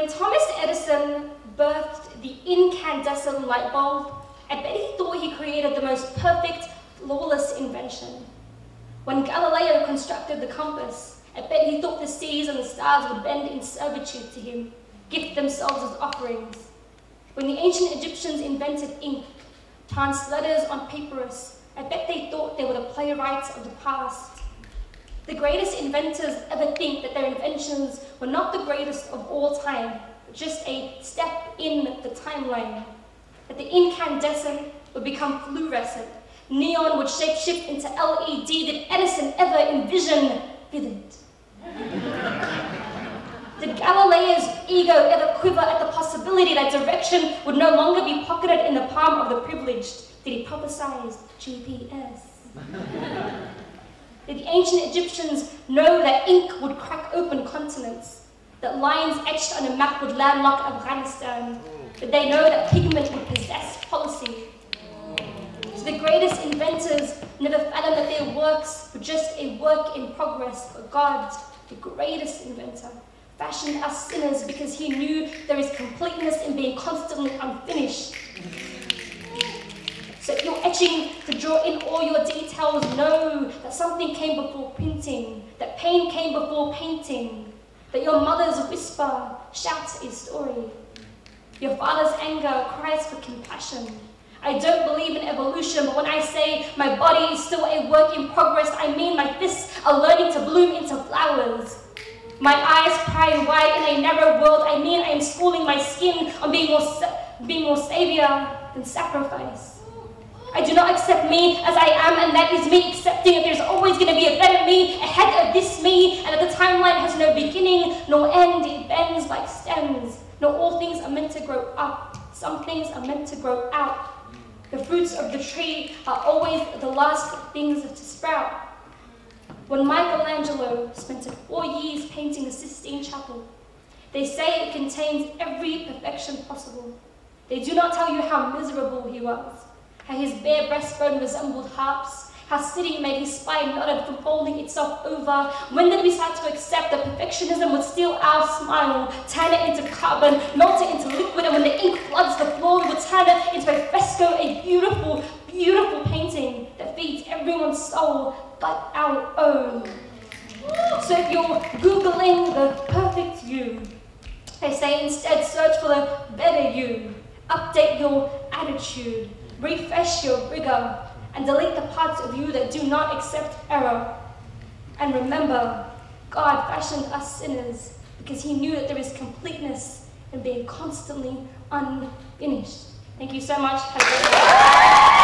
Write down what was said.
When Thomas Edison birthed the incandescent light bulb, I bet he thought he created the most perfect, flawless invention. When Galileo constructed the compass, I bet he thought the seas and the stars would bend in servitude to him, gift themselves as offerings. When the ancient Egyptians invented ink, chanced letters on papyrus, I bet they thought they were the playwrights of the past. The greatest inventors ever think that their inventions were not the greatest of all time, but just a step in the timeline. That the incandescent would become fluorescent, neon would shapeshift into LED. Did Edison ever envision vivid? Did Galileo's ego ever quiver at the possibility that direction would no longer be pocketed in the palm of the privileged? Did he prophesize GPS? Did the ancient Egyptians know that ink would crack open continents? That lines etched on a map would landlock Afghanistan? Did they know that pigment would possess policy? So the greatest inventors never fathomed that their works were just a work in progress, but God, the greatest inventor, fashioned us sinners because he knew there is completeness in being constantly unfinished. So if you're etching to draw in all your details, know that something came before printing, that pain came before painting, that your mother's whisper shouts a story. Your father's anger cries for compassion. I don't believe in evolution, but when I say my body is still a work in progress, I mean my fists are learning to bloom into flowers. My eyes pry wide in a narrow world, I mean I am schooling my skin on being more savior than sacrifice. I do not accept me as I am, and that is me accepting that there's always going to be a better me ahead of this me, and that the timeline has no beginning nor end. It bends like stems. Not all things are meant to grow up. Some things are meant to grow out. The fruits of the tree are always the last things to sprout. When Michelangelo spent 4 years painting the Sistine Chapel, they say it contains every perfection possible. They do not tell you how miserable he was, how his bare breastbone resembled harps, how sitting made his spine nodded from folding itself over. When did we start to accept that perfectionism would steal our smile, turn it into carbon, melt it into liquid, and when the ink floods the floor, we would turn it into a fresco, a beautiful, beautiful painting that feeds everyone's soul but our own. So if you're Googling the perfect you, they say instead search for the better you, update your attitude, refresh your rigor, and delete the parts of you that do not accept error. And remember, God fashioned us sinners because he knew that there is completeness in being constantly unfinished. Thank you so much. Have a great day.